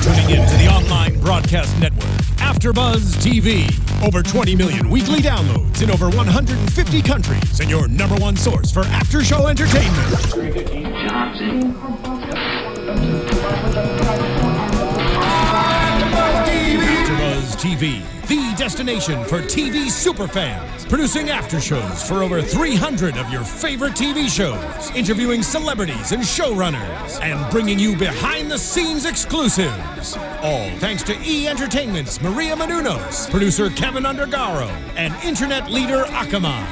tuning in to the online broadcast network, AFTERBUZZ TV. Over 20 million weekly downloads in over 150 countries, and your #1 source for after-show entertainment. AFTERBUZZ TV, the destination for TV superfans, producing after-shows for over 300 of your favorite TV shows, interviewing celebrities and showrunners, and bringing you behind-the-scenes exclusives. All thanks to E! Entertainment's Maria Menounos, producer Keven Undergaro, and internet leader Akamai.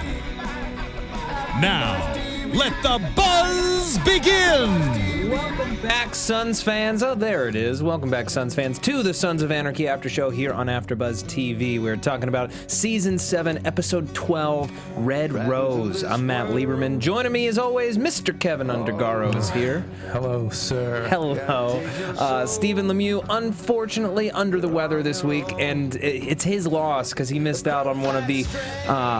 Now, let the buzz begin! Welcome back, Sons fans. Oh, there it is. Welcome back, Sons fans, to the Sons of Anarchy After Show here on AFTERBUZZ TV. We're talking about Season 7, Episode 12, Red Rose. I'm Matt Lieberman. Joining me, as always, Mr. Keven Undergaro is here. Hello, sir. Hello. Stephen Lemieux, unfortunately, under the weather this week, and it's his loss because he missed out on one of the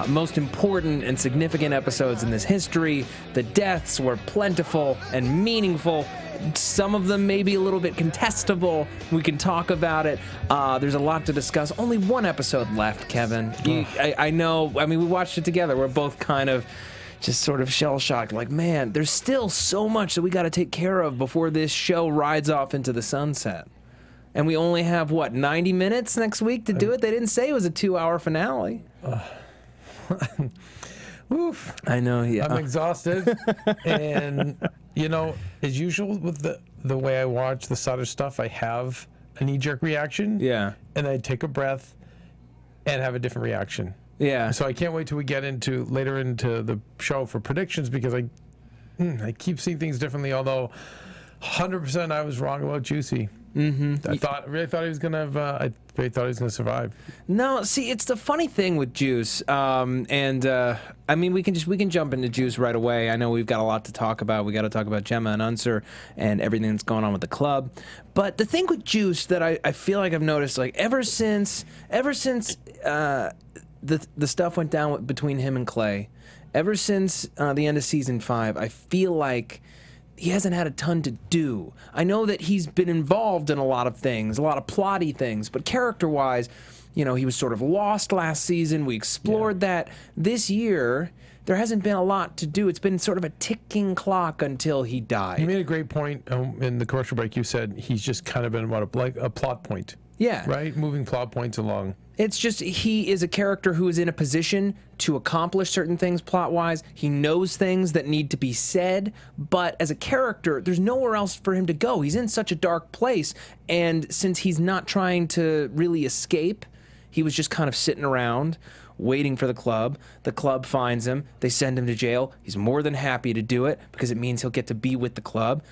most important and significant episodes in this history. The deaths were plentiful and meaningful. Some of them may be a little bit contestable. We can talk about it. There's a lot to discuss. Only one episode left, Kevin. I know. I mean, we watched it together. We're both kind of just sort of shell-shocked. Like, man, there's still so much that we got to take care of before this show rides off into the sunset. And we only have, what, 90 minutes next week to do it? They didn't say it was a 2-hour finale. Oof. I know, yeah. I'm exhausted. And, you know, as usual with the way I watch the sort of stuff, I have a knee-jerk reaction. Yeah. And then I take a breath and have a different reaction. Yeah. So I can't wait till we get later into the show for predictions, because I keep seeing things differently, although 100% I was wrong about Juicy. Mm-hmm. I really thought he was gonna have. I really thought he was gonna survive. No, see, it's the funny thing with Juice, I mean, we can jump into Juice right away. I know we've got a lot to talk about. We got to talk about Gemma and Unser and everything that's going on with the club. But the thing with Juice that I feel like I've noticed, like ever since the stuff went down between him and Clay, ever since the end of season 5, I feel like he hasn't had a ton to do. I know that he's been involved in a lot of things, a lot of plotty things, but character-wise, you know, he was sort of lost last season. We explored that. This year, there hasn't been a lot to do. It's been sort of a ticking clock until he died. You made a great point in the commercial break. You said he's just kind of been like a plot point. Yeah. Right? Moving plot points along. It's just he is a character who is in a position to accomplish certain things plot-wise. He knows things that need to be said, but as a character, there's nowhere else for him to go. He's in such a dark place, and since he's not trying to really escape, he was just kind of sitting around waiting for the club. The club finds him. They send him to jail. He's more than happy to do it because it means he'll get to be with the club.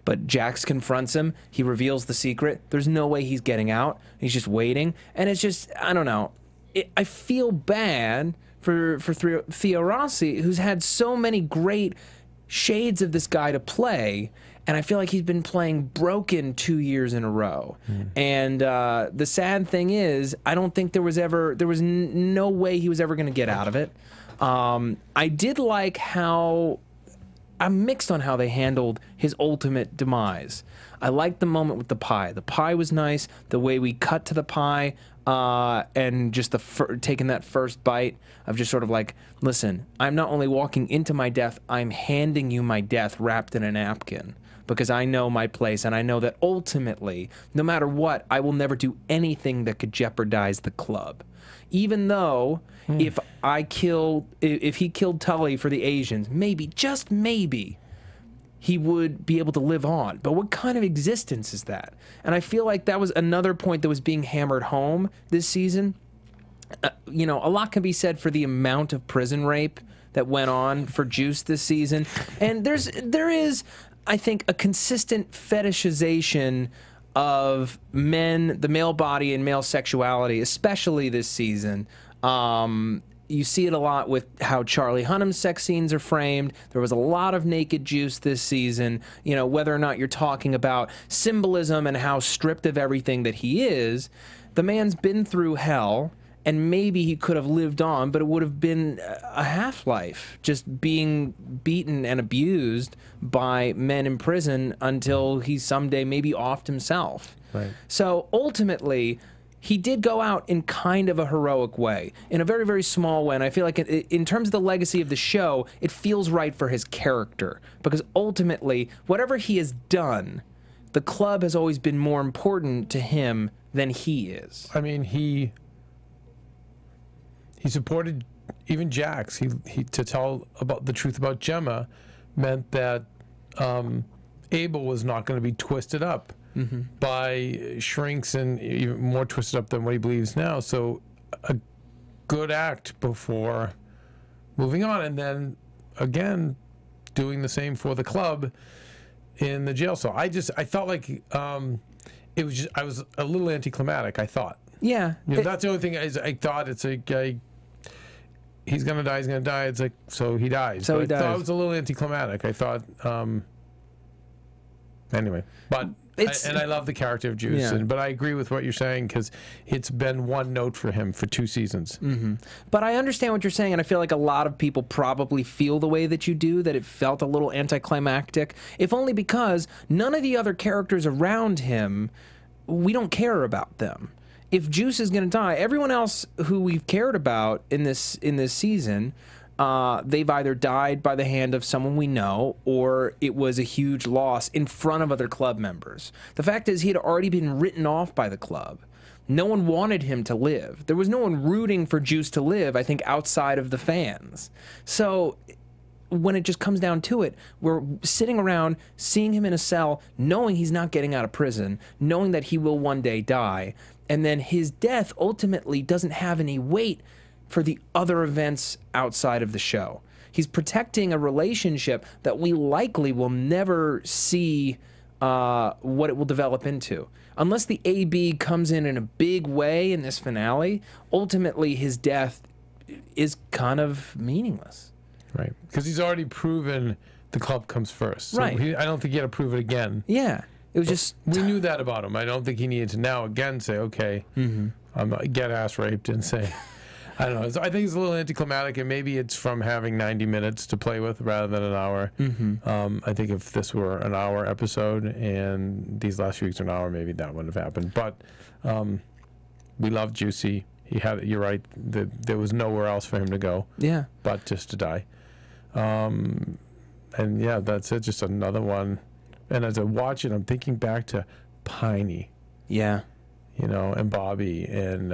But Jax confronts him. He reveals the secret. There's no way he's getting out. He's just waiting. And it's just, I don't know. I feel bad for Theo Rossi, who's had so many great shades of this guy to play. And I feel like he's been playing broken 2 years in a row. And the sad thing is, I don't think there was no way he was ever going to get out of it. I did like how... I'm mixed on how they handled his ultimate demise. I liked the moment with the pie. The pie was nice. The way we cut to the pie and just taking that first bite of just sort of like, listen, I'm not only walking into my death, I'm handing you my death wrapped in a napkin because I know my place and I know that ultimately, no matter what, I will never do anything that could jeopardize the club. Even though if he killed Tully for the Asians, maybe, just maybe, he would be able to live on. But what kind of existence is that? And I feel like that was another point that was being hammered home this season. You know, a lot can be said for the amount of prison rape that went on for Juice this season. And there is, I think, a consistent fetishization of men, the male body, and male sexuality, especially this season. You see it a lot with how Charlie Hunnam's sex scenes are framed. There was a lot of naked Juice this season. You know, whether or not you're talking about symbolism and how stripped of everything that he is, the man's been through hell, and maybe he could have lived on, but it would have been a half-life, just being beaten and abused by men in prison until he someday maybe offed himself. Right. So ultimately, he did go out in kind of a heroic way, in a very, very small way. And I feel like in terms of the legacy of the show, it feels right for his character. Because ultimately, whatever he has done, the club has always been more important to him than he is. I mean, he supported even Jax. He to tell about the truth about Gemma meant that Abel was not going to be twisted up by shrinks and even more twisted up than what he believes now. So a good act before moving on, and then again doing the same for the club in the jail cell. I felt like it was I was a little anticlimactic. I thought. Yeah. You know, that's the only thing is I thought it's a guy. He's gonna die. He's gonna die. It's like so he dies. So but he dies. I thought it was a little anticlimactic. I thought. Anyway, but I love the character of Juice, Yeah. but I agree with what you're saying because it's been one note for him for 2 seasons. But I understand what you're saying, and I feel like a lot of people probably feel the way that you do, that it felt a little anticlimactic, if only because none of the other characters around him, we don't care about them. If Juice is going to die, everyone else who we've cared about in this season, they've either died by the hand of someone we know, or it was a huge loss in front of other club members. The fact is, he had already been written off by the club. No one wanted him to live. There was no one rooting for Juice to live, I think, outside of the fans. So when it just comes down to it, we're sitting around, seeing him in a cell, knowing he's not getting out of prison, knowing that he will one day die, and then his death ultimately doesn't have any weight for the other events outside of the show. He's protecting a relationship that we likely will never see what it will develop into. Unless the AB comes in a big way in this finale, ultimately his death is kind of meaningless. Right, because he's already proven the club comes first. So Right. I don't think he had to prove it again. Yeah, it was just... We knew that about him. I don't think he needed to now again say, okay, get ass raped and say... I don't know. I think it's a little anticlimactic, and maybe it's from having 90 minutes to play with rather than an hour. I think if this were an hour episode and these last few weeks are an hour, maybe that wouldn't have happened. But we love Juicy. You're right. There was nowhere else for him to go. Yeah. But just to die. And yeah, that's it. Just another one. And as I watch it, I'm thinking back to Piney. Yeah. You know, and Bobby and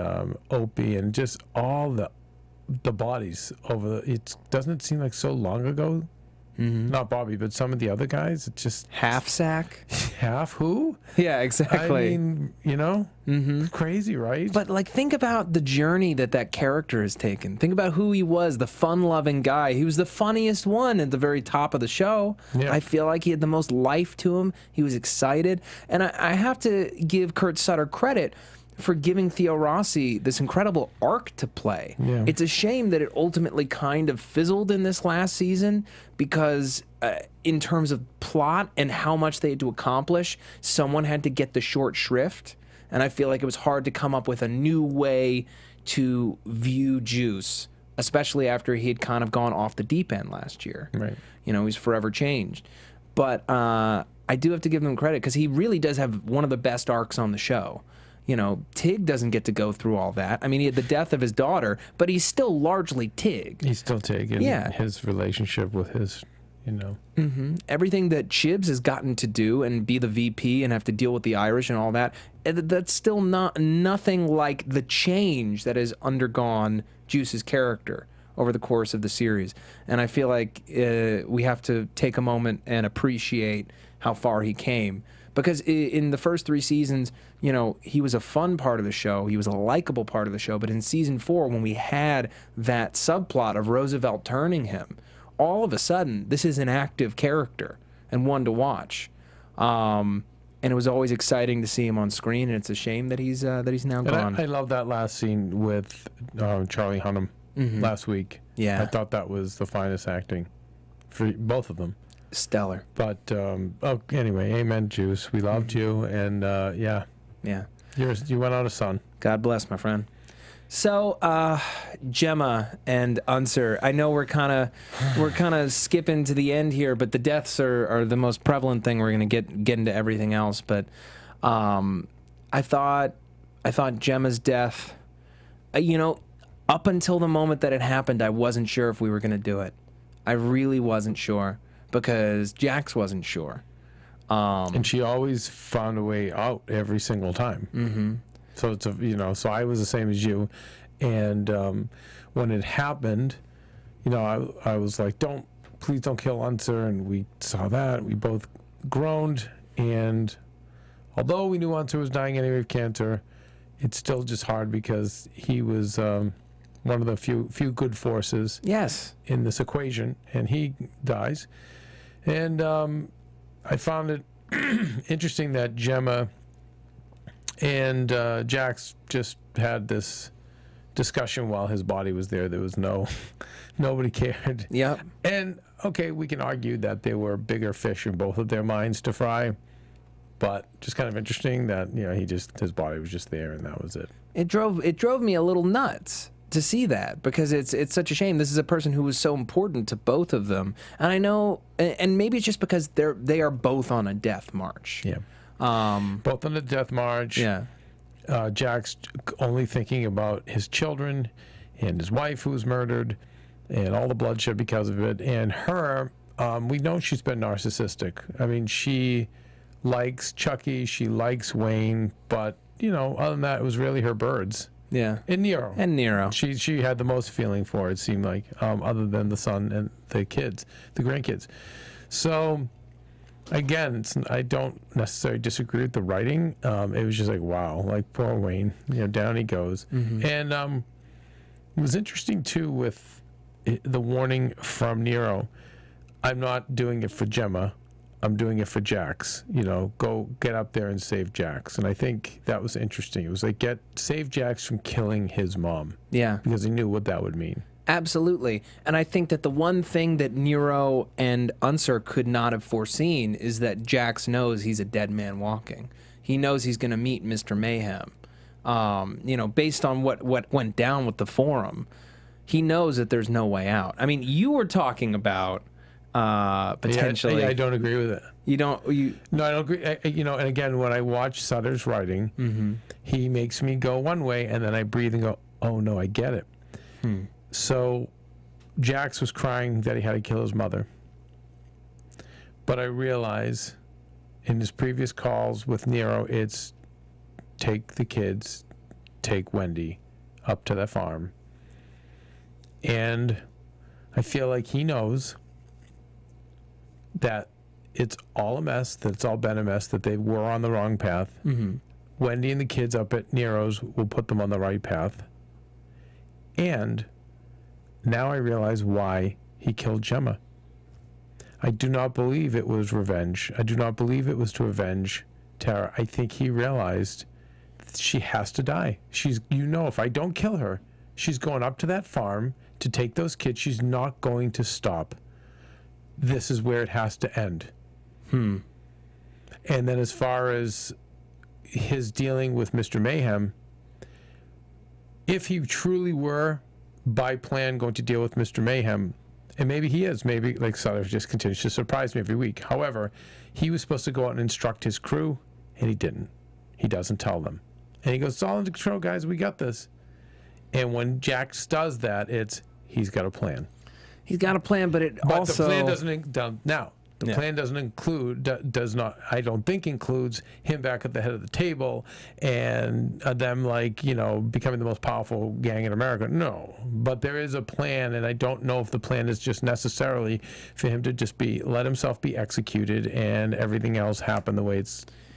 Opie and just all the bodies over. Doesn't it seem like so long ago? Not Bobby, but some of the other guys. It's just Half sack? half who? Yeah, exactly. I mean, you know, crazy, right? But, like, think about the journey that character has taken. Think about who he was, the fun-loving guy. He was the funniest one at the very top of the show. Yeah. I feel like he had the most life to him. He was excited. And I have to give Kurt Sutter credit for giving Theo Rossi this incredible arc to play. Yeah. It's a shame that it ultimately kind of fizzled in this last season because in terms of plot and how much they had to accomplish, someone had to get the short shrift. And I feel like it was hard to come up with a new way to view Juice, especially after he had kind of gone off the deep end last year. Right. You know, he's forever changed. But I do have to give him credit because he really does have one of the best arcs on the show. You know, Tig doesn't get to go through all that. I mean, he had the death of his daughter, but he's still largely Tig. He's still taking his relationship with his, you know. Everything that Chibs has gotten to do and be the VP and have to deal with the Irish and all that, that's still nothing like the change that has undergone Juice's character over the course of the series. And I feel like we have to take a moment and appreciate how far he came. Because in the first 3 seasons, you know, he was a fun part of the show. He was a likable part of the show. But in season 4, when we had that subplot of Roosevelt turning him, all of a sudden, this is an active character and one to watch. And it was always exciting to see him on screen. And it's a shame that he's now gone. I love that last scene with Charlie Hunnam last week. Yeah. I thought that was the finest acting for both of them. Stellar. But anyway, amen, Juice. We loved you, and yeah, Yeah. you went out a son. God bless, my friend. So, Gemma and Unser, I know we're kind of skipping to the end here, but the deaths are the most prevalent thing. We're gonna get into everything else, but I thought Gemma's death, you know, up until the moment that it happened, I wasn't sure if we were gonna do it. I really wasn't sure because Jax wasn't sure. And she always found a way out every single time. Mm-hmm. So it's so I was the same as you, and when it happened, I was like, please don't kill Unser, and we saw that, we both groaned, and although we knew Unser was dying anyway of cancer, it's still just hard because he was one of the few good forces in this equation, and he dies. And I found it interesting that Gemma and Jax just had this discussion while his body was there. There was nobody cared. Yeah. And okay, we can argue that there were bigger fish in both of their minds to fry, but just kind of interesting that his body was just there and that was it. It drove me a little nuts to see that because it's such a shame. This is a person who was so important to both of them, and I know, and maybe it's just because they are both on a death march. Yeah. Both on the death march. Yeah. Jack's only thinking about his children and his wife who was murdered and all the bloodshed because of it. And her, we know she's been narcissistic. I mean, she likes Chucky, she likes Wayne, but, other than that, it was really her birds. Yeah. And Nero. And Nero. She had the most feeling for it seemed like, other than the son and the kids, the grandkids. So... Again, I don't necessarily disagree with the writing. It was just like, wow, like poor Wayne, down he goes. Mm-hmm. And it was interesting too with the warning from Nero. I'm not doing it for Gemma. I'm doing it for Jax. Go get up there and save Jax. And I think that was interesting. It was like save Jax from killing his mom. Yeah, because he knew what that would mean. Absolutely. And I think that the one thing that Nero and Unser could not have foreseen is that Jax knows he's a dead man walking. He knows he's going to meet Mr. Mayhem. Based on what went down with the forum, he knows that there's no way out. I mean, you were talking about potentially... Yeah, I don't agree with it. You don't... No, I don't agree. And again, when I watch Sutter's writing, mm-hmm. he makes me go one way, and then I breathe and go, oh, no, I get it. So Jax was crying that he had to kill his mother. But I realize in his previous calls with Nero, it's take the kids, take Wendy up to the farm. And I feel like he knows that it's all a mess, that it's all been a mess, that they were on the wrong path. Mm-hmm. Wendy and the kids up at Nero's will put them on the right path. And now I realize why he killed Gemma. I do not believe it was revenge. I do not believe it was to avenge Tara. I think he realized she has to die. If I don't kill her, she's going up to that farm to take those kids. She's not going to stop. This is where it has to end. And then as far as his dealing with Mr. Mayhem, if he truly were by plan going to deal with Mr. Mayhem, and maybe he is, maybe like Sutter just continues to surprise me every week. However, he was supposed to go out and instruct his crew, and he didn't. He doesn't tell them. And he goes, it's all under control, guys, we got this. And when Jax does that, he's got a plan. He's got a plan, but also... the plan doesn't... Now, the plan doesn't include, I don't think includes him back at the head of the table and them becoming the most powerful gang in America. No, but there is a plan, and I don't know if the plan is just necessarily for him to just let himself be executed and everything else happen the way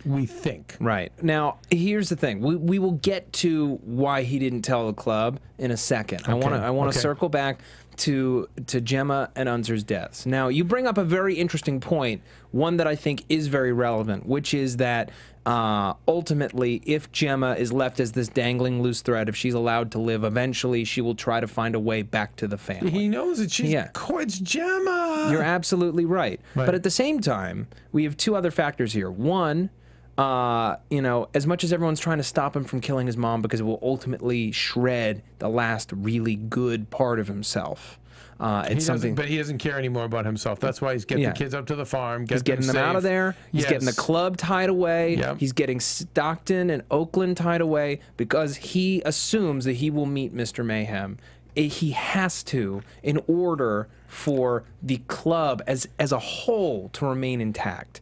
we think. Right. Now, here's the thing. We will get to why he didn't tell the club in a second. Okay. I want to circle back to Gemma and Unser's deaths. Now, you bring up a very interesting point, one that I think is very relevant, which is that ultimately, if Gemma is left as this dangling loose thread, if she's allowed to live, eventually she will try to find a way back to the family. He knows that it's Gemma. You're absolutely right. But at the same time, we have two other factors here. One, You know, as much as everyone's trying to stop him from killing his mom because it will ultimately shred the last really good part of himself. It's something, but he doesn't care anymore about himself. That's why he's getting the kids up to the farm. He's getting them out of there. He's getting the club tied away. Yep. He's getting Stockton and Oakland tied away because he assumes that he will meet Mr. Mayhem. He has to, in order for the club as a whole to remain intact.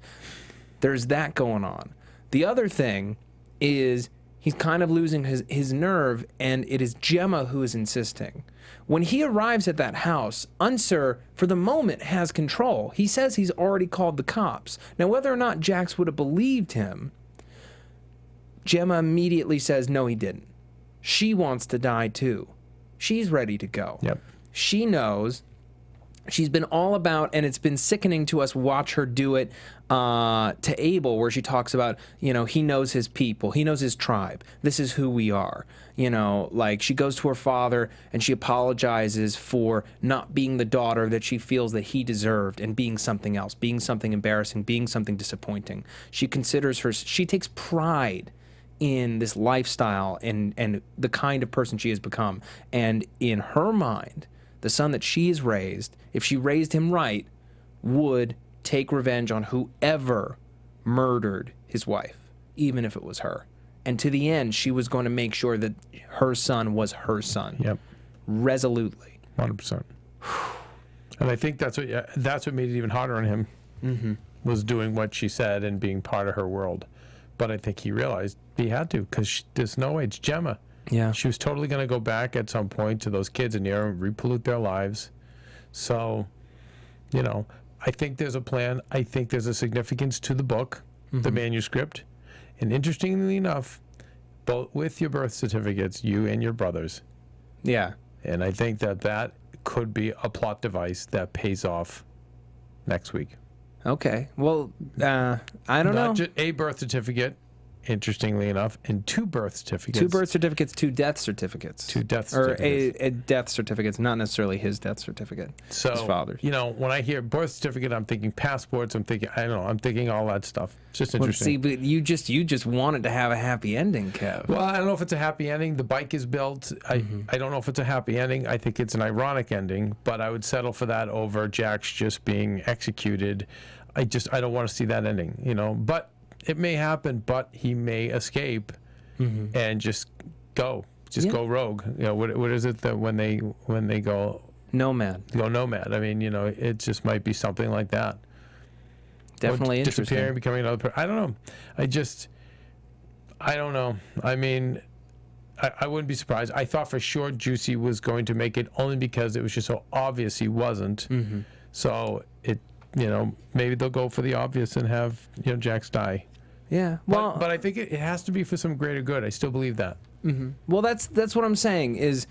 There's that going on. The other thing is he's kind of losing his nerve, and it is Gemma who is insisting. When he arrives at that house, Unser, for the moment, has control. He says he's already called the cops. Now, whether or not Jax would have believed him, Gemma immediately says, no, he didn't. She wants to die, too. She's ready to go. Yep. She knows. She's been all about, and it's been sickening to us watch her do it to Abel, where she talks about, you know, he knows his people. He knows his tribe. This is who we are. You know, like she goes to her father and she apologizes for not being the daughter that she feels that he deserved and being something else, being something embarrassing, being something disappointing. She considers she takes pride in this lifestyle and the kind of person she has become. And in her mind, the son that she has raised, if she raised him right, would take revenge on whoever murdered his wife, even if it was her. And to the end, she was going to make sure that her son was her son. Yep. Resolutely. 100%. And I think that's what made it even harder on him, was doing what she said and being part of her world. But I think he realized he had to, because there's no way. It's Gemma. Yeah. She was totally going to go back at some point to those kids in there and repollute their lives. So, you know, I think there's a plan. I think there's a significance to the book, the manuscript. And interestingly enough, both with your birth certificates, you and your brothers. Yeah. And I think that could be a plot device that pays off next week. Okay. Well, I don't know. Not just a birth certificate, interestingly enough, and 2 birth certificates. 2 birth certificates, 2 death certificates. 2 death certificates. Or a death certificate, not necessarily his death certificate. So, his father's. You know, when I hear birth certificate, I'm thinking passports. I'm thinking, I don't know, I'm thinking all that stuff. It's just interesting. Well, see, but you just wanted to have a happy ending, Kev. Well, I don't know if it's a happy ending. The bike is built. I don't know if it's a happy ending. I think it's an ironic ending, but I would settle for that over Jax just being executed. I don't want to see that ending, you know. But it may happen, but he may escape and just go rogue. You know, what is it that when they go nomad? Go nomad. I mean, you know, it just might be something like that. Definitely interesting. Disappearing, becoming another person. I don't know. I don't know. I mean, I wouldn't be surprised. I thought for sure Juicy was going to make it, only because it was just so obvious he wasn't. So it, you know, maybe they'll go for the obvious and have, you know, Jax die. Yeah. Well, but I think it has to be for some greater good. I still believe that. Well, that's what I'm saying is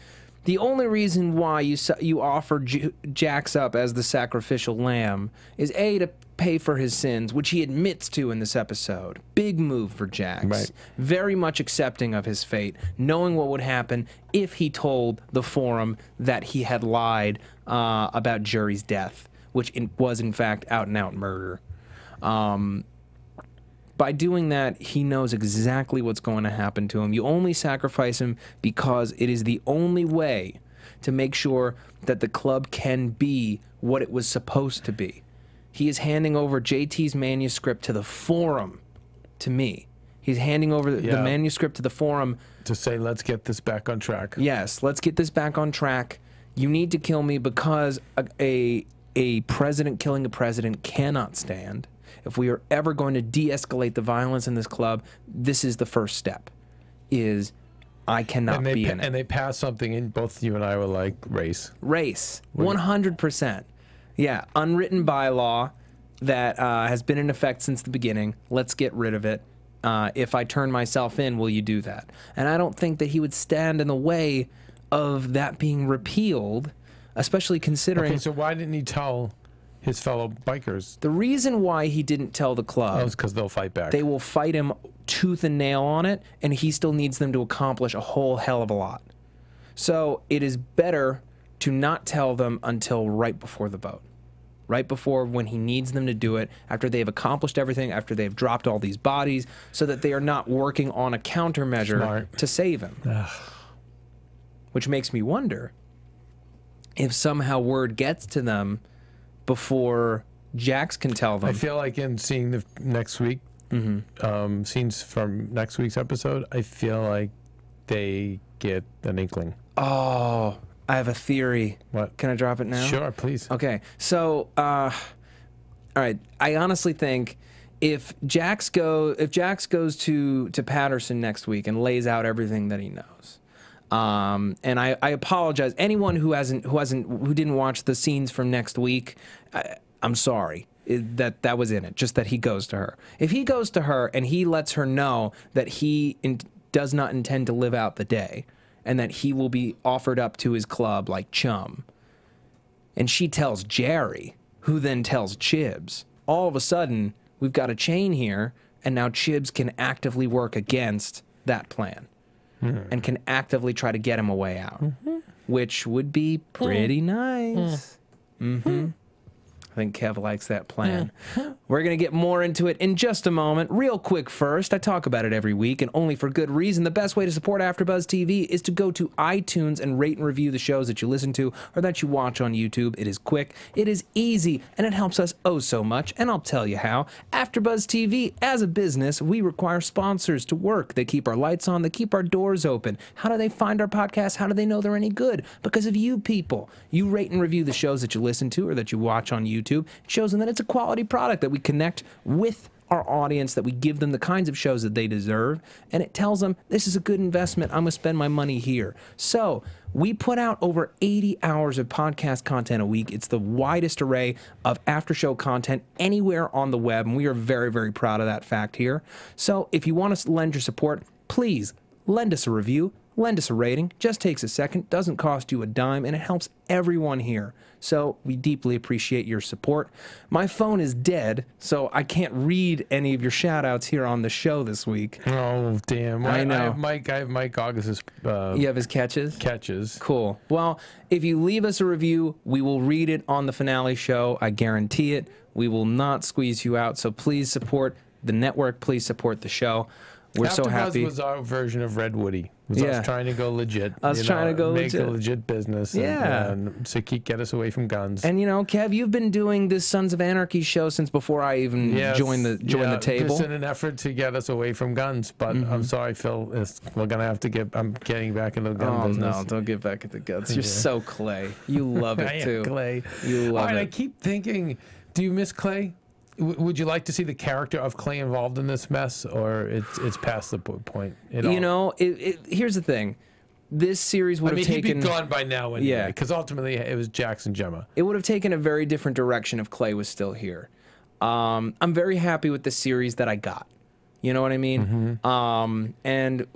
the only reason why you offer Jax up as the sacrificial lamb is A, to pay for his sins, which he admits to in this episode. Big move for Jax. Right. Very much accepting of his fate, knowing what would happen if he told the Forum that he had lied about Jury's death, which was in fact out-and-out murder. By doing that, he knows exactly what's going to happen to him. You only sacrifice him because it is the only way to make sure that the club can be what it was supposed to be. He is handing over JT's manuscript to the Forum, to me. He's handing over the manuscript to the Forum. To say, let's get this back on track. Yes, let's get this back on track. You need to kill me because a president killing a president cannot stand. If we are ever going to de-escalate the violence in this club, this is the first step, is I cannot be in it. And they passed something, and both you and I were like, race. Race, 100%. Yeah, unwritten bylaw that has been in effect since the beginning. Let's get rid of it. If I turn myself in, will you do that? And I don't think that he would stand in the way of that being repealed, especially considering... Okay, so why didn't he tell his fellow bikers? The reason why he didn't tell the club... is because they'll fight back. They will fight him tooth and nail on it, and he still needs them to accomplish a whole hell of a lot. So it is better to not tell them until right before the vote. right before when he needs them to do it, after they've accomplished everything, after they've dropped all these bodies, so that they are not working on a countermeasure to save him. Ugh. Which makes me wonder if somehow word gets to them before Jax can tell them. I feel like in seeing the next week, scenes from next week's episode, I feel like they get an inkling. Oh, I have a theory. What? Can I drop it now? Sure, please. Okay, so, all right, I honestly think if Jax goes to Patterson next week and lays out everything that he knows, and I apologize, anyone who didn't watch the scenes from next week, I'm sorry that was in it, just that he goes to her. If he goes to her and he lets her know that he does not intend to live out the day, and that he will be offered up to his club like chum, and she tells Jerry, who then tells Chibs, all of a sudden, we've got a chain here, and now Chibs can actively work against that plan, and can actively try to get him a way out, which would be pretty nice. I think Kev likes that plan. We're going to get more into it in just a moment. Real quick first, I talk about it every week, and only for good reason. The best way to support AfterBuzz TV is to go to iTunes and rate and review the shows that you listen to or that you watch on YouTube. It is quick, it is easy, and it helps us oh so much, and I'll tell you how. AfterBuzz TV, as a business, we require sponsors to work. They keep our lights on, they keep our doors open. How do they find our podcasts? How do they know they're any good? Because of you people. You rate and review the shows that you listen to or that you watch on YouTube. It shows them that it's a quality product, that we connect with our audience, that we give them the kinds of shows that they deserve, and it tells them this is a good investment. I'm going to spend my money here. So we put out over 80 hours of podcast content a week. It's the widest array of after show content anywhere on the web, and we are very, very proud of that fact here. So if you want to lend your support, please lend us a review, lend us a rating. Just takes a second, doesn't cost you a dime, and it helps everyone here. So we deeply appreciate your support. My phone is dead, so I can't read any of your shout-outs here on the show this week. Oh, damn. I know. I have Mike August's... you have his catches? Catches. Cool. Well, if you leave us a review, we will read it on the finale show. I guarantee it. We will not squeeze you out, so please support the network. Please support the show. We're so happy. AfterBuzz was our version of Red Woody. It was us trying to go legit. Us trying to go make legit. a legit business. And to get us away from guns. And you know, Kev, you've been doing this Sons of Anarchy show since before I even joined the table. Just in an effort to get us away from guns. But I'm sorry, Phil. We're gonna have to get. I'm getting back into the gun business. Oh no! Don't get back into guns. You're so Clay. You love it too. Clay. You love it. I keep thinking, do you miss Clay? Would you like to see the character of Clay involved in this mess, or it's past the point? You know, here's the thing. This series would have taken... he'd be gone by now anyway, because ultimately it was Jax and Gemma. It would have taken a very different direction if Clay was still here. I'm very happy with the series that I got. You know what I mean? And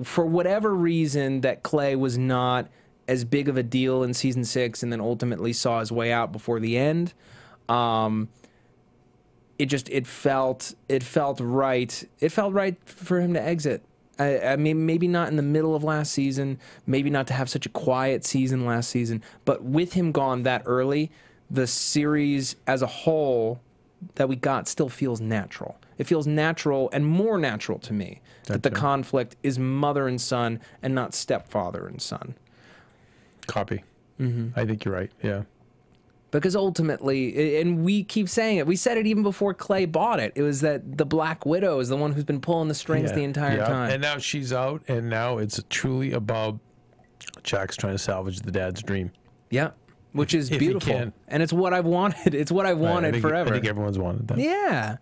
for whatever reason that Clay was not as big of a deal in Season 6 and then ultimately saw his way out before the end... It felt right. It felt right for him to exit. I mean, maybe not in the middle of last season, maybe not to have such a quiet season last season, but with him gone that early, the series as a whole that we got still feels natural. It feels natural and more natural to me that the conflict is mother and son and not stepfather and son. Copy. I think you're right. Yeah. Because ultimately, and we keep saying it, we said it even before Clay bought it, it was that the Black Widow is the one who's been pulling the strings the entire time. And now she's out, and now it's truly about Jax trying to salvage the dad's dream. Yeah, which is beautiful. And it's what I've wanted. It's what I've wanted forever. I think everyone's wanted that. Yeah.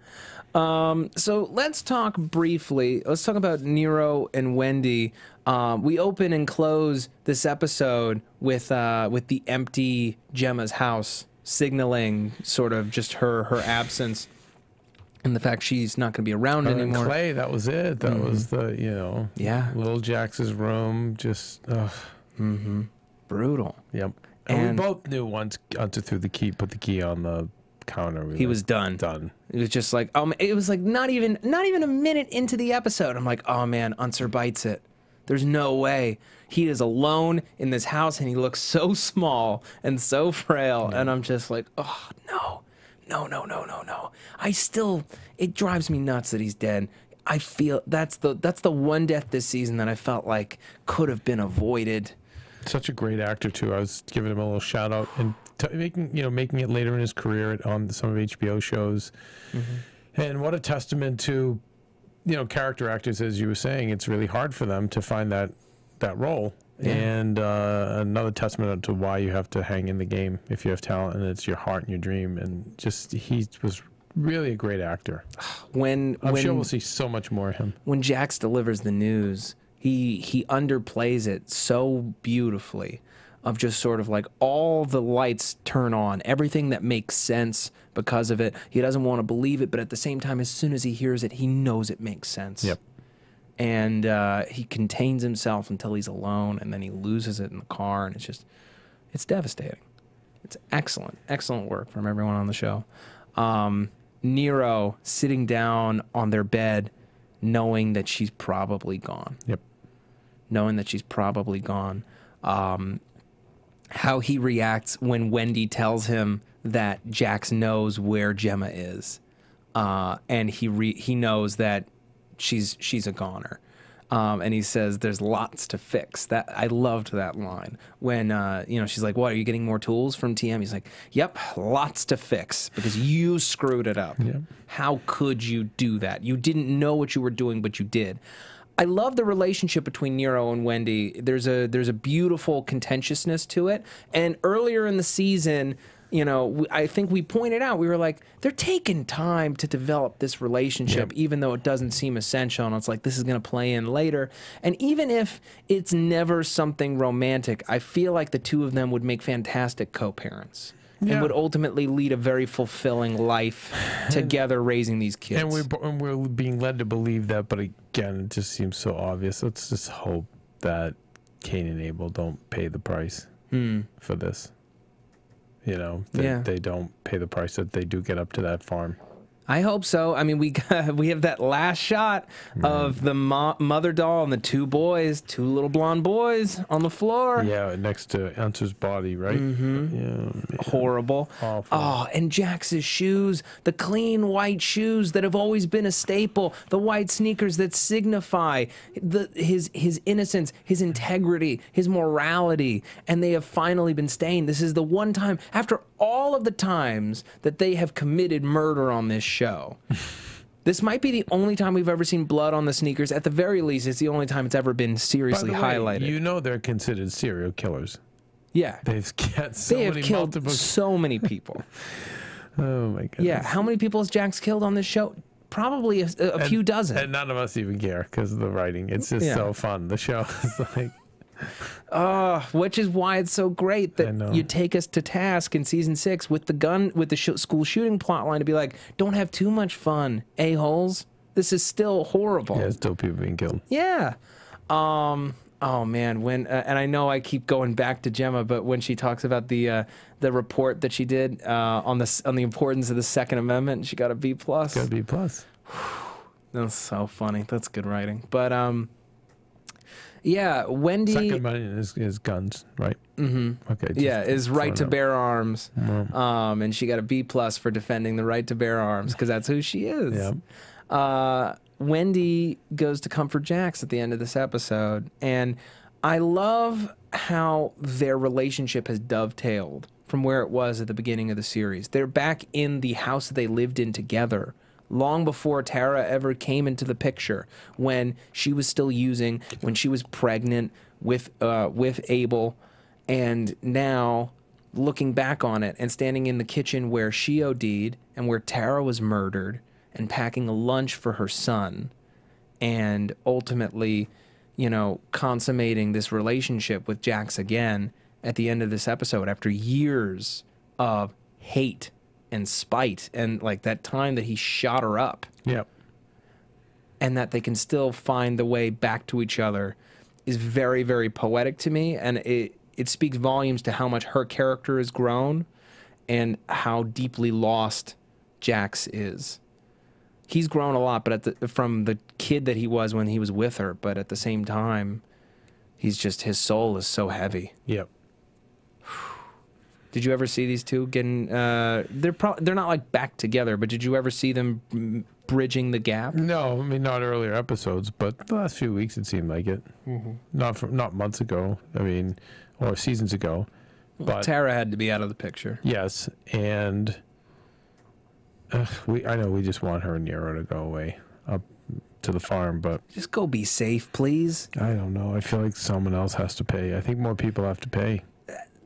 So let's talk briefly. Let's talk about Nero and Wendy. We open and close this episode with the empty Gemma's house, signaling sort of just her absence and the fact she's not going to be around anymore. Clay, that was it. That was the little Jax's room. Just brutal. Yep. And we both knew once Unser threw the key, put the key on the counter. He was done. Done. It was just like it was like not even a minute into the episode. I'm like, oh man, Unser bites it. There's no way. He is alone in this house, and he looks so small and so frail. And I'm just like, oh, no. No, no, no, no, no. It drives me nuts that he's dead. I feel that's the one death this season that I felt like could have been avoided. Such a great actor too. I was giving him a little shout out and making it later in his career on some of HBO shows. And what a testament to character actors, as you were saying. It's really hard for them to find that role. Yeah. And another testament to why you have to hang in the game if you have talent, and it's your heart and your dream. And just he was really a great actor. I'm sure we'll see so much more of him. When Jax delivers the news, he underplays it so beautifully, of just sort of like all the lights turn on, everything that makes sense because of it. He doesn't want to believe it, but at the same time, as soon as he hears it, he knows it makes sense. Yep. And he contains himself until he's alone, and then he loses it in the car, and it's devastating. It's excellent work from everyone on the show. Nero sitting down on their bed, knowing that she's probably gone. Yep. Knowing that she's probably gone. How he reacts when Wendy tells him that Jax knows where Gemma is, and he knows that she's a goner. And he says, "There's lots to fix." That I loved that line when she's like, "What, are you getting more tools from TM?" He's like, "Yep, lots to fix because you screwed it up. Yep. How could you do that? You didn't know what you were doing, but you did." I love the relationship between Nero and Wendy. There's a beautiful contentiousness to it. And earlier in the season, I think we pointed out, we were like, they're taking time to develop this relationship, even though it doesn't seem essential. And it's like, this is going to play in later. And even if it's never something romantic, I feel like the two of them would make fantastic co-parents. And would ultimately lead a very fulfilling life together raising these kids. And we're being led to believe that, but again, it just seems so obvious. Let's just hope that Cain and Abel don't pay the price for this. They don't pay the price, that they do get up to that farm. I hope so. I mean, we have that last shot of the mother doll and the two little blonde boys on the floor. Yeah, next to Unser's body, right? Yeah, horrible. Awful. Oh, and Jax's shoes, the clean white shoes that have always been a staple, the white sneakers that signify his innocence, his integrity, his morality, and they have finally been stained. This is the one time, after all of the times that they have committed murder on this show, this might be the only time we've ever seen blood on the sneakers. At the very least, it's the only time it's ever been seriously highlighted. They're considered serial killers. Yeah. They have killed so many people. Oh my goodness. Yeah, how many people has Jax killed on this show? Probably a few dozen. And none of us even care because of the writing. It's just so fun. The show is like... which is why it's so great that you take us to task in season 6 with the school shooting plotline to be like, don't have too much fun, a-holes. This is still horrible. Yeah, still people being killed. Yeah. Oh man, when and I know I keep going back to Gemma, but when she talks about the report that she did on the importance of the Second Amendment, she got a B+. Got a B+. That's so funny. That's good writing. But yeah, Wendy. Second Amendment is guns, right? Mm-hmm. Okay. Yeah, is right to bear arms. And she got a B+ for defending the right to bear arms because that's who she is. Yeah. Wendy goes to comfort Jax at the end of this episode, and I love how their relationship has dovetailed from where it was at the beginning of the series. They're back in the house that they lived in together long before Tara ever came into the picture, when she was still using, when she was pregnant with Abel, and now looking back on it and standing in the kitchen where she OD'd and where Tara was murdered and packing a lunch for her son, and ultimately, consummating this relationship with Jax again at the end of this episode after years of hate and spite and like that time that he shot her up. Yep. And that they can still find the way back to each other is very, very poetic to me, and it speaks volumes to how much her character has grown and how deeply lost Jax is. He's grown a lot, but from the kid that he was when he was with her, but at the same time, He's just, his soul is so heavy. Yep. Did you ever see these two getting? They're not like back together, but did you ever see them bridging the gap? No, I mean not earlier episodes, but the last few weeks it seemed like it. Not months ago. I mean, or seasons ago. But Tara had to be out of the picture. yes, and I know we just want her and Nero to go away up to the farm, but Just go be safe, please. I don't know. I feel like someone else has to pay. I think more people have to pay.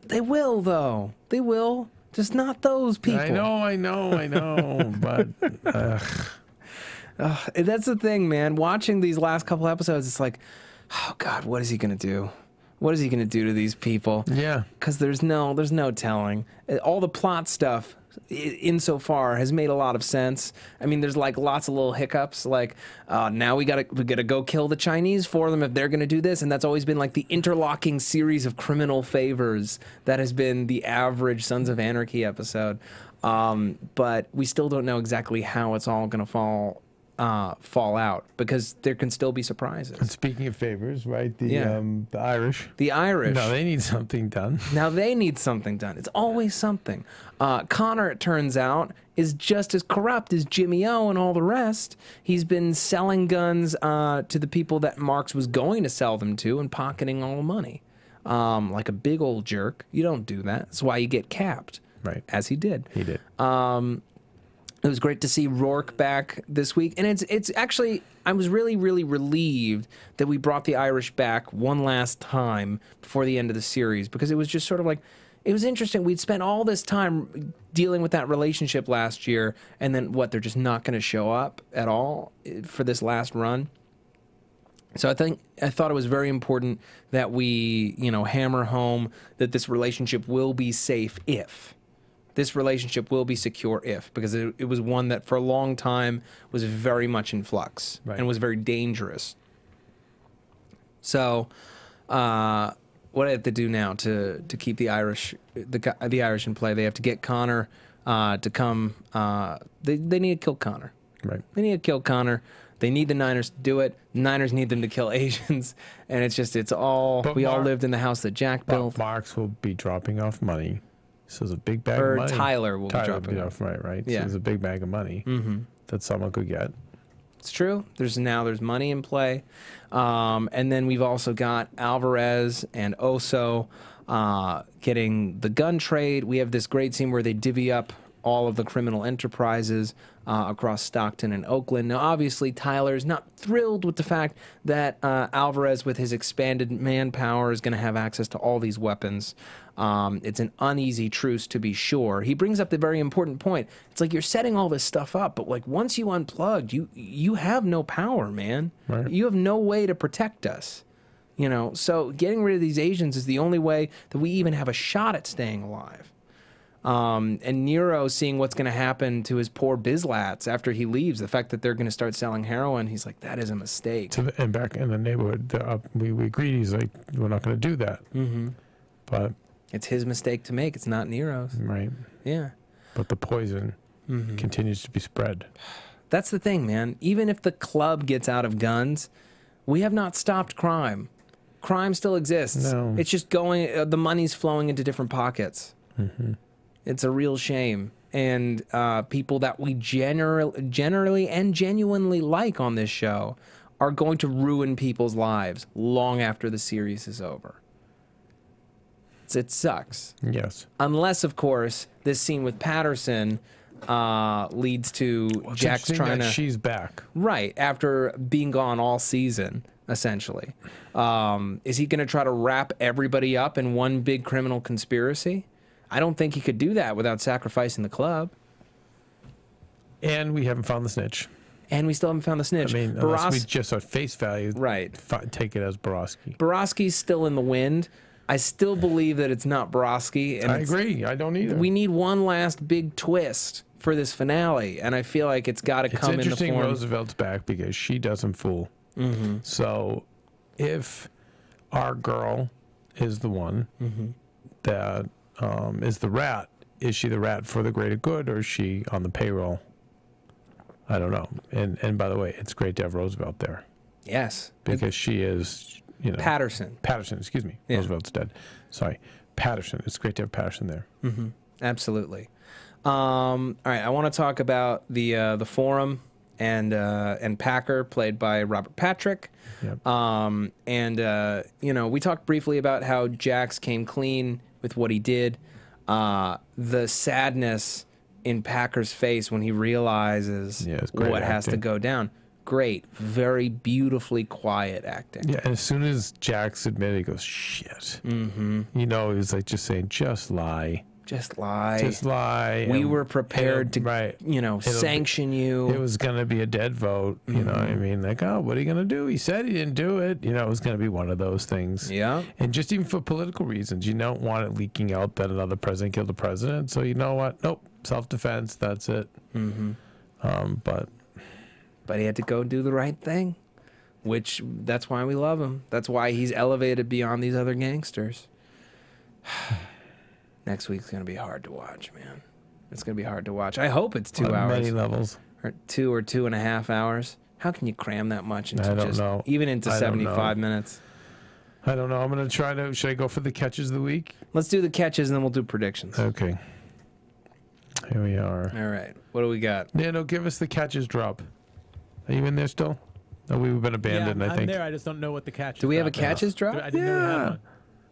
They will, though. They will. Just not those people. I know, but That's the thing, man. Watching these last couple episodes, it's like, oh God, what is he gonna do? What is he gonna do to these people? yeah. Because there's no telling. All the plot stuff insofar has made a lot of sense. I mean, there's like lots of little hiccups, like now we gotta go kill the Chinese for them if they're gonna do this, and that's always been like the interlocking series of criminal favors that has been the average Sons of Anarchy episode. But we still don't know exactly how it's all gonna fall out, because there can still be surprises. And speaking of favors, right? The Irish. The Irish. No, they need something done. Now they need something done. It's always something. Connor, it turns out, is just as corrupt as Jimmy O and all the rest. He's been selling guns to the people that Marks was going to sell them to and pocketing all the money. Like a big old jerk. You don't do that. That's why you get capped. Right. As he did. He did. It was great to see Rourke back this week. And it's actually, I was really, really relieved that we brought the Irish back one last time before the end of the series, because it was just sort of like, it was interesting. We'd spent all this time dealing with that relationship last year, and then what, they're just not going to show up at all for this last run. So I thought it was very important that we, hammer home that this relationship will be safe if. This relationship will be secure if, because it was one that for a long time was very much in flux and was very dangerous. So, what do they have to do now to keep the Irish in play? They have to get Connor to come. They need to kill Connor. Right. They need to kill Connor. They need the Niners to do it. The Niners need them to kill Asians, and it's all. But we all lived in the house that Jack built. Marks will be dropping off money. So there's a big bag of money. Tyler will be dropping off. Right. Yeah. So there's a big bag of money that someone could get. It's true. There's money in play. And then we've also got Alvarez and Oso getting the gun trade. We have this great scene where they divvy up all of the criminal enterprises across Stockton and Oakland. Now, obviously, Tyler's not thrilled with the fact that Alvarez, with his expanded manpower, is going to have access to all these weapons. It's an uneasy truce, to be sure. He brings up the very important point. It's like, you're setting all this stuff up, but like once you unplugged, you have no power, man. Right. You have no way to protect us. So getting rid of these Asians is the only way that we even have a shot at staying alive. And Nero, seeing what's going to happen to his poor Bizlats after he leaves, the fact that they're going to start selling heroin, he's like, that is a mistake. And back in the neighborhood, we agreed. He's like, we're not going to do that. But it's his mistake to make. It's not Nero's. Right. Yeah. But the poison continues to be spread. That's the thing, man. Even if the club gets out of guns, we have not stopped crime. Crime still exists. No. It's just going, the money's flowing into different pockets. It's a real shame. And people that we generally and genuinely like on this show are going to ruin people's lives long after the series is over. It sucks. Yes. Unless, of course, this scene with Patterson leads to Jack's trying to... She's back. Right, after being gone all season, essentially. Is he going to try to wrap everybody up in one big criminal conspiracy? I don't think he could do that without sacrificing the club. And we haven't found the snitch. And we still haven't found the snitch. I mean, unless we just at face value take it as Borowski. Borowski's still in the wind. I still believe that it's not Borowski. And I agree. I don't either. We need one last big twist for this finale, and I feel like it's got to come in the form... It's interesting Roosevelt's back because she doesn't fool. So if our girl is the one that is the rat, is she the rat for the greater good, or is she on the payroll? I don't know. And by the way, it's great to have Roosevelt there. Yes. Because she is you know. Patterson. Patterson, excuse me. Yeah. Roosevelt's dead. Sorry. Patterson. It's great to have Patterson there. Mm-hmm. Absolutely. All right, I want to talk about the Forum and Packer, played by Robert Patrick. Yep. You know, we talked briefly about how Jax came clean with what he did. The sadness in Packer's face when he realizes what has to go down. Great, very beautifully quiet acting. Yeah, and as soon as Jax admitted, he goes, shit. Mm-hmm. You know, he was like just saying, just lie. Just lie. Just lie. We were prepared to, you know, sanction you. It was going to be a dead vote. You know what I mean? Like, oh, what are you going to do? He said he didn't do it. You know, it was going to be one of those things. Yeah. And just even for political reasons, you don't want it leaking out that another president killed a president. So you know what? Nope. Self-defense. That's it. But he had to go do the right thing, which that's why we love him. That's why he's elevated beyond these other gangsters. Next week's going to be hard to watch, man. It's going to be hard to watch. I hope it's 2 hours. On many levels. Or 2 or 2.5 hours. How can you cram that much into I don't know. Even into 75 minutes? I don't know. I'm going to try to... Should I go for the catches of the week? Let's do the catches and then we'll do predictions. Okay. Here we are. All right. What do we got? Nando, give us the catches drop. Are you in there still? No, we've been abandoned, yeah, I think. I'm there. I just don't know what the catch is. Do we have a catches drop? I didn't know we had one.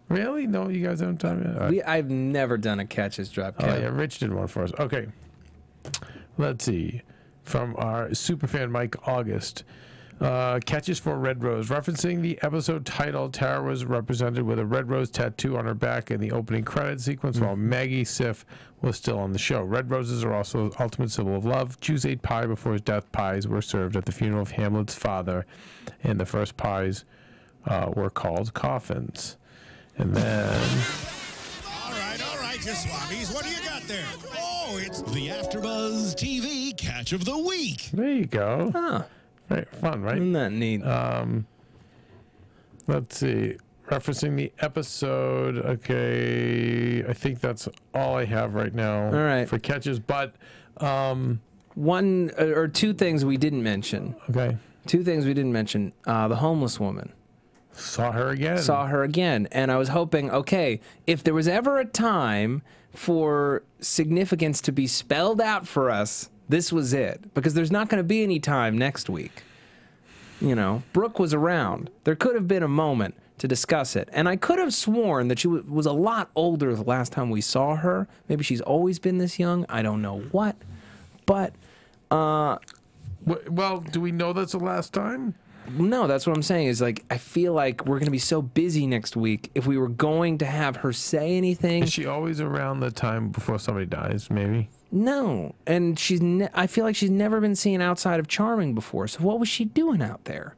Really? No, you guys haven't done it? Right. I've never done a catches drop. Oh, yeah, Rich did one for us. Okay. Let's see. From our superfan Mike August. Catches for Red Rose. Referencing the episode title, Tara was represented with a red rose tattoo on her back in the opening credit sequence while Maggie Sif was still on the show. Red roses are also the ultimate symbol of love. Jews ate pie before his death. Pies were served at the funeral of Hamlet's father, and the first pies were called coffins. And then... All right, you swabbies. What do you got there? Oh, it's the AfterBuzz TV Catch of the Week. There you go. Huh. Very fun, right? Isn't that neat? Let's see. Referencing the episode. Okay. I think that's all I have right now. All right. For catches. But one or two things we didn't mention. Okay. Two things we didn't mention. The homeless woman. Saw her again. Saw her again. And I was hoping, okay, if there was ever a time for significance to be spelled out for us, this was it. Because there's not going to be any time next week. You know, Brooke was around. There could have been a moment to discuss it. And I could have sworn that she was a lot older the last time we saw her. Maybe she's always been this young. I don't know what. But, well, do we know that's the last time? no, that's what I'm saying is, like, I feel like we're going to be so busy next week. If we were going to have her say anything... Is she always around the time before somebody dies, maybe? No. And I feel like she's never been seen outside of Charming before. So what was she doing out there?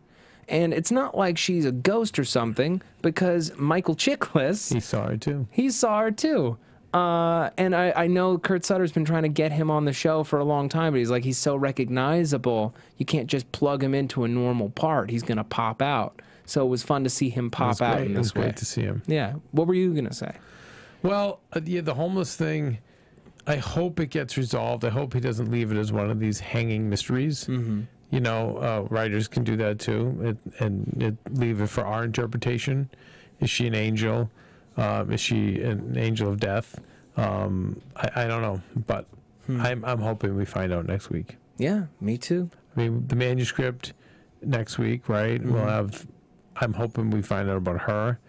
And it's not like she's a ghost or something, because Michael Chiklis... He saw her, too. He saw her, too. And I know Kurt Sutter's been trying to get him on the show for a long time, but he's like, he's so recognizable, you can't just plug him into a normal part. He's going to pop out. So it was fun to see him pop out in this way. It was great to see him. Yeah. What were you going to say? Well, yeah, the homeless thing, I hope it gets resolved. I hope he doesn't leave it as one of these hanging mysteries. Mm-hmm. You know, writers can do that too, and leave it for our interpretation. Is she an angel? Is she an angel of death? I don't know, but I'm hoping we find out next week. Yeah, me too. I mean, the manuscript next week, right? Mm-hmm. We'll have. I'm hoping we find out about her,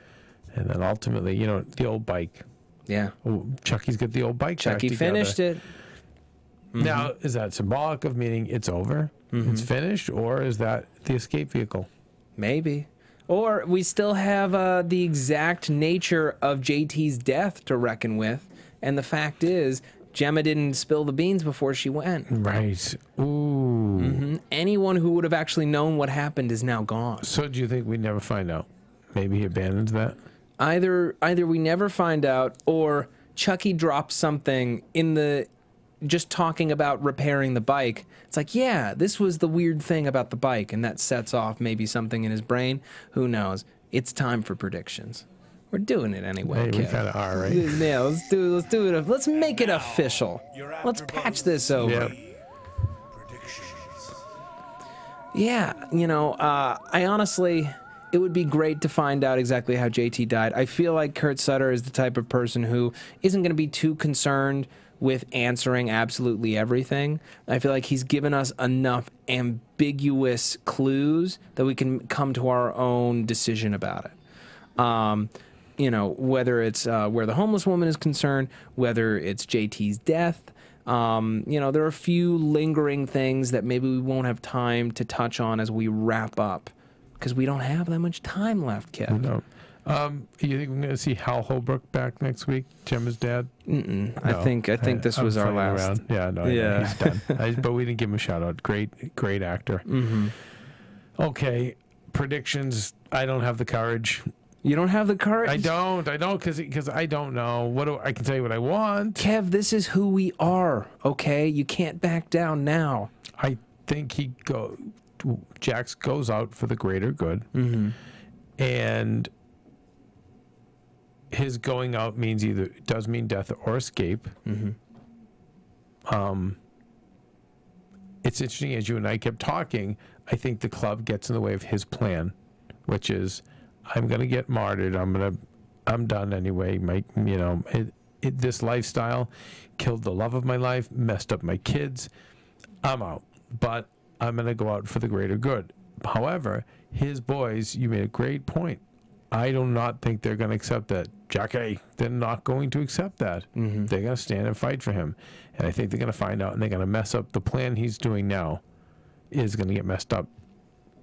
and then ultimately, you know, the old bike. Yeah. Oh, Chucky's got the old bike. Chucky finished it. Mm-hmm. Now, is that symbolic of meaning it's over, it's finished, or is that the escape vehicle? Maybe. Or we still have the exact nature of JT's death to reckon with, and the fact is, Gemma didn't spill the beans before she went. Right. Ooh. Mm-hmm. Anyone who would have actually known what happened is now gone. So do you think we'd never find out? Maybe he abandons that? Either we never find out, or Chucky drops something in the... just talking about repairing the bike. It's like, yeah, this was the weird thing about the bike, and that sets off maybe something in his brain. Who knows? It's time for predictions. We're doing it anyway. Hey, we kind of are, right? Yeah, let's do it. Let's make it official. Let's patch this over. Yep. Yeah, you know, I honestly, it would be great to find out exactly how JT died. I feel like Kurt Sutter is the type of person who isn't going to be too concerned with answering absolutely everything. I feel like he's given us enough ambiguous clues that we can come to our own decision about it. You know, whether it's where the homeless woman is concerned, whether it's JT's death. You know, there are a few lingering things that maybe we won't have time to touch on as we wrap up, because we don't have that much time left, Kev. No. You think we're going to see Hal Holbrook back next week, Gemma's dad? No. I think this was our last. Around. Yeah, no, yeah, he's done. But we didn't give him a shout out. Great actor. Okay, predictions. I don't have the courage. You don't have the courage? I don't, because I don't know. I can tell you what I want. Kev, this is who we are, okay? You can't back down now. I think Jax goes out for the greater good. And his going out does mean death or escape. It's interesting, as you and I kept talking, I think the club gets in the way of his plan, which is, I'm gonna get martyred. I'm done anyway. This lifestyle killed the love of my life, messed up my kids. I'm out, but I'm gonna go out for the greater good. However, his boys, you made a great point. I do not think they're gonna accept that. Jackie, they're not going to accept that. They're gonna stand and fight for him, and I think they're gonna find out, and they're gonna mess up the plan he's doing now. Is gonna get messed up.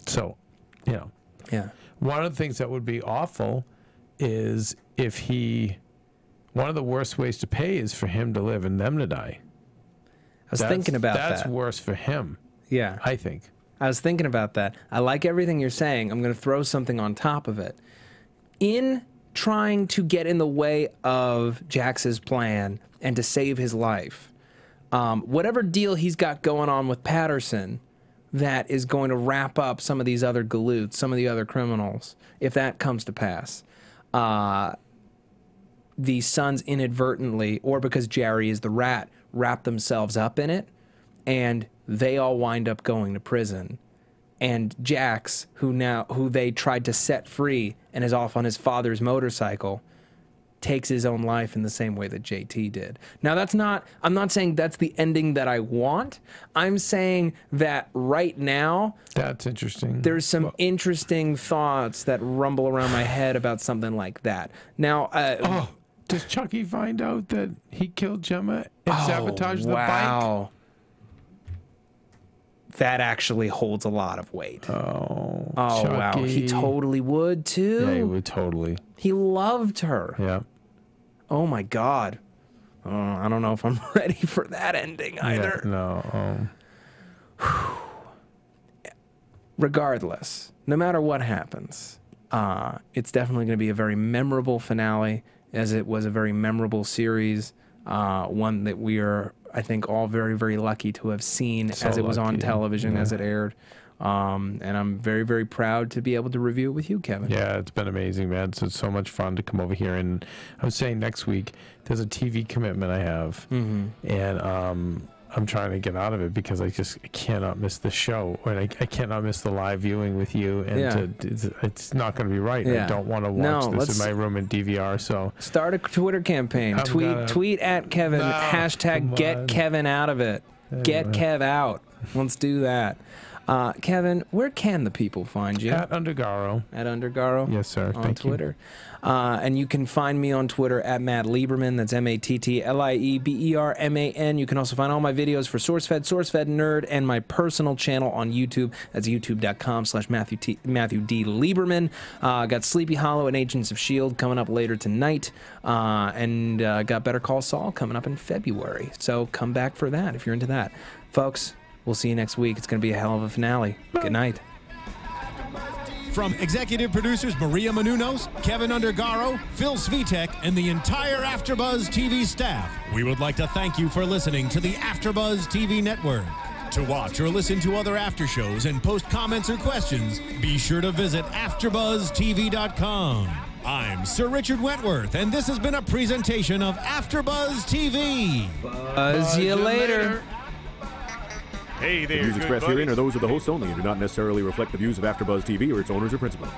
So, you know. Yeah. One of the things that would be awful is if one of the worst ways to pay is for him to live and them to die. I was thinking about that. That's worse for him. Yeah. I think. I was thinking about that. I like everything you're saying. I'm going to throw something on top of it. In trying to get in the way of Jax's plan and to save his life, whatever deal he's got going on with Patterson that is going to wrap up some of these other galoots, some of the other criminals, if that comes to pass, the Sons inadvertently, or because Jerry is the rat, wrap themselves up in it, and they all wind up going to prison. And Jax, who they tried to set free and is off on his father's motorcycle, takes his own life in the same way that JT did. Now, I'm not saying that's the ending that I want. I'm saying that right now, that's interesting. There's some interesting thoughts that rumble around my head about something like that. Now, does Chucky find out that he killed Gemma and sabotaged the bike? That actually holds a lot of weight. Oh, wow. He totally would, too. Yeah, he would totally. He loved her. Yeah. Oh, my God. I don't know if I'm ready for that ending either. Yeah, no. Regardless, no matter what happens, it's definitely going to be a very memorable finale, as it was a very memorable series, one that we are, I think, all very, very lucky to have seen as it was on television, as it aired. And I'm very, very proud to be able to review it with you, Kevin. Yeah, it's been amazing, man. It's so much fun to come over here. And I was saying next week, there's a TV commitment I have. And I'm trying to get out of it because I cannot miss the show. And I cannot miss the live viewing with you. And it's not going to be right. I don't want to watch this in my room in DVR. So start a Twitter campaign. Tweet at Kevin. Hashtag get Kevin out of it. Get Kev out. Let's do that. Kevin, where can the people find you? At Undergaro. At Undergaro? Yes, sir. On Twitter. And you can find me on Twitter at Matt Lieberman. That's MattLieberman. You can also find all my videos for SourceFed, SourceFed Nerd, and my personal channel on YouTube. That's youtube.com/Matthew D. Lieberman. Got Sleepy Hollow and Agents of S.H.I.E.L.D. coming up later tonight. And got Better Call Saul coming up in February. So come back for that if you're into that. Folks, we'll see you next week. It's going to be a hell of a finale. Good night. From executive producers Maria Menounos, Keven Undergaro, Phil Svitek, and the entire AfterBuzz TV staff, we would like to thank you for listening to the AfterBuzz TV network. To watch or listen to other after shows and post comments or questions, be sure to visit AfterBuzzTV.com. I'm Sir Richard Wentworth, and this has been a presentation of AfterBuzz TV. Buzz you later. Hey there, the views expressed herein are those of the hosts only and do not necessarily reflect the views of AfterBuzz TV or its owners or principals.